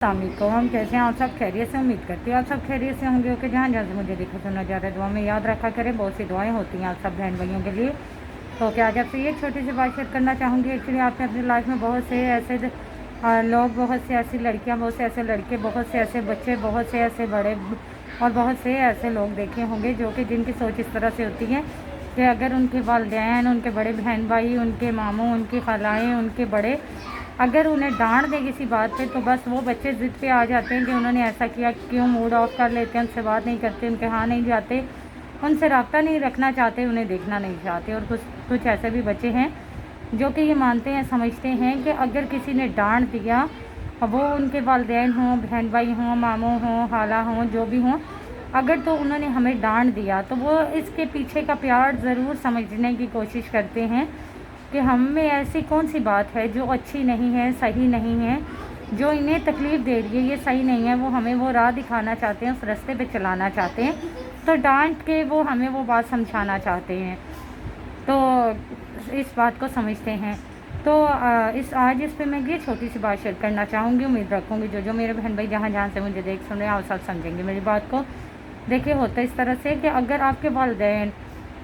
अस्सलाम, कैसे हैं आप सब? खैरियत से? उम्मीद करती हूँ आप सब खैरियत से होंगे। ओके, जहाँ जहाँ से मुझे देखा सुना जा रहा है, दुआ में याद रखा करें। बहुत सी दुआएं होती हैं आप सब बहन भाइयों के लिए। तो क्या आज आपसे एक छोटी सी बात शेयर करना चाहूँगी। एक्चुअली आपने अपनी लाइफ में बहुत से ऐसे लोग, बहुत से ऐसी लड़कियाँ, बहुत से ऐसे लड़के, बहुत से ऐसे बच्चे, बहुत से ऐसे बड़े और बहुत से ऐसे लोग देखे होंगे जो कि जिनकी सोच इस तरह से होती है कि अगर उनके वालिदैन, उनके बड़े बहन भाई, उनके मामू, उनकी खालाएँ, उनके बड़े अगर उन्हें डांट दें किसी बात पे तो बस वो बच्चे ज़िद पे आ जाते हैं कि उन्होंने ऐसा किया क्यों, मूड ऑफ कर लेते हैं, उनसे बात नहीं करते, उनके यहाँ नहीं जाते, उनसे रब्ता नहीं रखना चाहते, उन्हें देखना नहीं चाहते। और कुछ कुछ ऐसे भी बच्चे हैं जो कि ये मानते हैं, समझते हैं कि अगर किसी ने डांट दिया, वो उनके वालिदैन हों, बहन भाई हों, मामू हों, खाला हों, जो भी हों, अगर तो उन्होंने हमें डांट दिया तो वो इसके पीछे का प्यार ज़रूर समझने की कोशिश करते हैं कि हम में ऐसी कौन सी बात है जो अच्छी नहीं है, सही नहीं है, जो इन्हें तकलीफ़ दे रही है, ये सही नहीं है। वो हमें वो राह दिखाना चाहते हैं, उस रास्ते पे चलाना चाहते हैं, तो डांट के वो हमें वो बात समझाना चाहते हैं। तो इस बात को समझते हैं। तो आज इस पे मैं ये छोटी सी बात शेयर करना चाहूँगी। उम्मीद रखूँगी जो मेरे बहन भाई जहाँ जहाँ से मुझे देख सुन रहे हैं आप सब समझेंगे मेरी बात को। देखिए, होता है इस तरह से कि अगर आपके वालिदैन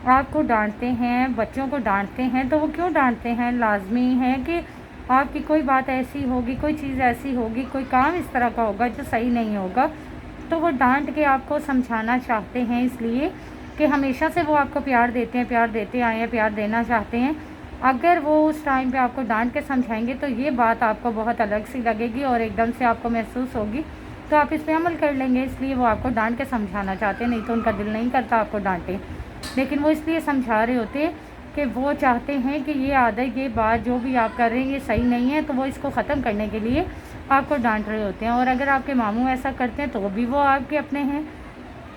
आपको डांटते हैं, बच्चों को डांटते हैं, तो वो क्यों डांटते हैं? लाजमी है कि आपकी कोई बात ऐसी होगी, कोई चीज़ ऐसी होगी, कोई काम इस तरह का होगा जो सही नहीं होगा, तो वो डांट के आपको समझाना चाहते हैं, इसलिए कि हमेशा से वो आपको प्यार देते हैं, प्यार देते आए हैं, प्यार देना चाहते हैं। अगर वो उस टाइम पे आपको डांट के समझाएंगे तो ये बात आपको बहुत अलग सी लगेगी और एकदम से आपको महसूस होगी, तो आप इस पर अमल कर लेंगे। इसलिए वो आपको डांट के समझाना चाहते हैं, नहीं तो उनका दिल नहीं करता आपको डांटे, लेकिन वो इसलिए समझा रहे होते हैं कि वो चाहते हैं कि ये आदत, ये बात जो भी आप कर रहे हैं ये सही नहीं है, तो वो इसको ख़त्म करने के लिए आपको डांट रहे होते हैं। और अगर आपके मामू ऐसा करते हैं तो भी वो आपके अपने हैं,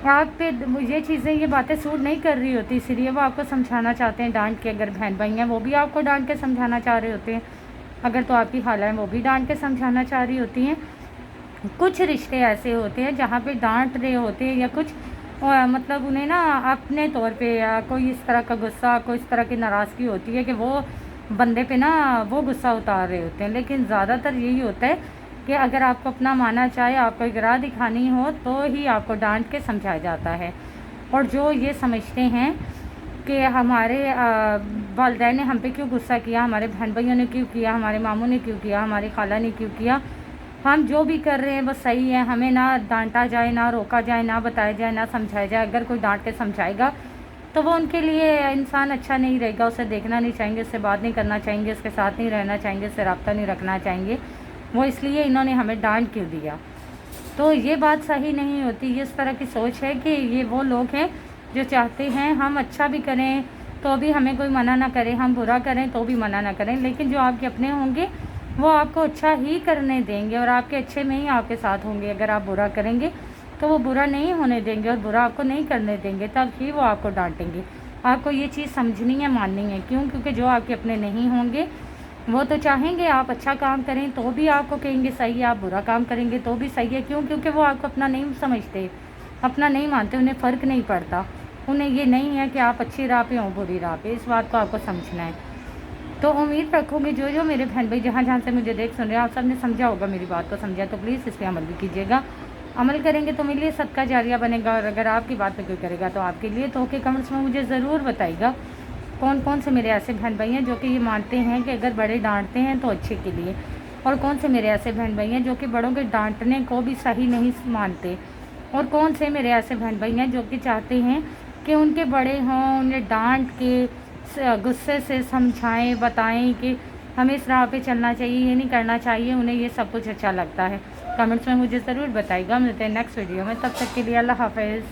आप पे ये चीज़ें, ये बातें सूट नहीं कर रही होती, इसलिए वो आपको समझाना चाहते हैं डांट के। अगर बहन भाई हैं वो भी आपको डांट के समझाना चाह रहे होते हैं, अगर तो आपकी खाला है वो भी डांट के समझाना चाह रही होती हैं। कुछ रिश्ते ऐसे होते हैं जहाँ पे डांट रहे होते हैं या कुछ मतलब उन्हें ना अपने तौर पे या कोई इस तरह का गुस्सा, कोई इस तरह की नाराज़गी होती है कि वो बंदे पे ना वो गुस्सा उतार रहे होते हैं। लेकिन ज़्यादातर यही होता है कि अगर आपको अपना माना चाहे, आपको एक राह दिखानी हो, तो ही आपको डांट के समझाया जाता है। और जो ये समझते हैं कि हमारे वालिदैन ने हम पे क्यों गुस्सा किया, हमारे बहन भाइयों ने क्यों किया, हमारे मामू ने क्यों किया, हमारी खाला ने क्यों किया, हम जो भी कर रहे हैं वो सही है, हमें ना डांटा जाए, ना रोका जाए, ना बताया जाए, ना समझाया जाए। अगर कोई डांट के समझाएगा तो वो उनके लिए इंसान अच्छा नहीं रहेगा, उसे देखना नहीं चाहेंगे, उससे बात नहीं करना चाहेंगे, उसके साथ नहीं रहना चाहेंगे, उससे रब्ता नहीं रखना चाहेंगे। वो इसलिए इन्होंने हमें डांट क्यों दिया, तो ये बात सही नहीं होती। ये इस तरह की सोच है कि ये वो लोग हैं जो चाहते हैं हम अच्छा भी करें तो भी हमें कोई मना ना करे, हम बुरा करें तो भी मना ना करें, लेकिन जो आपके अपने होंगे वो आपको अच्छा ही करने देंगे और आपके अच्छे में ही आपके साथ होंगे। अगर आप बुरा करेंगे तो वो बुरा नहीं होने देंगे और बुरा आपको नहीं करने देंगे, तब ही वो आपको डांटेंगे। आपको ये चीज़ समझनी है, माननी है। क्यों? क्योंकि जो आपके अपने नहीं होंगे वो तो चाहेंगे आप अच्छा काम करें तो भी आपको कहेंगे सही है, आप बुरा काम करेंगे तो भी सही है। क्यों? क्योंकि वो आपको अपना नहीं समझते, अपना नहीं मानते, उन्हें फ़र्क नहीं पड़ता। उन्हें ये नहीं है कि आप अच्छी राह पे हो, बुरी राह पे। इस बात को आपको समझना है। तो उम्मीद रखूँगी जो मेरे बहन भाई जहाँ जहाँ से मुझे देख सुन रहे हैं आप सब ने समझा होगा, मेरी बात को समझा, तो प्लीज़ इस पर अमल भी कीजिएगा। अमल करेंगे तो मेरे लिए सदका जारिया बनेगा, और अगर आपकी बात पे कोई करेगा तो आपके लिए। तो ओके, कमेंट्स में मुझे ज़रूर बताइएगा कौन कौन से मेरे ऐसे बहन भाई हैं जो कि ये मानते हैं कि अगर बड़े डांटते हैं तो अच्छे के लिए, और कौन से मेरे ऐसे बहन भाई हैं जो कि बड़ों के डांटने को भी सही नहीं मानते, और कौन से मेरे ऐसे बहन भाई हैं जो कि चाहते हैं कि उनके बड़े हों, उन्हें डांट के गुस्से से समझाएं, बताएं कि हमें इस राह पे चलना चाहिए, ये नहीं करना चाहिए, उन्हें ये सब कुछ अच्छा लगता है। कमेंट्स में मुझे ज़रूर बताइएगा। मिलते हैं नेक्स्ट वीडियो में, तब तक के लिए अल्लाह हाफ़िज़।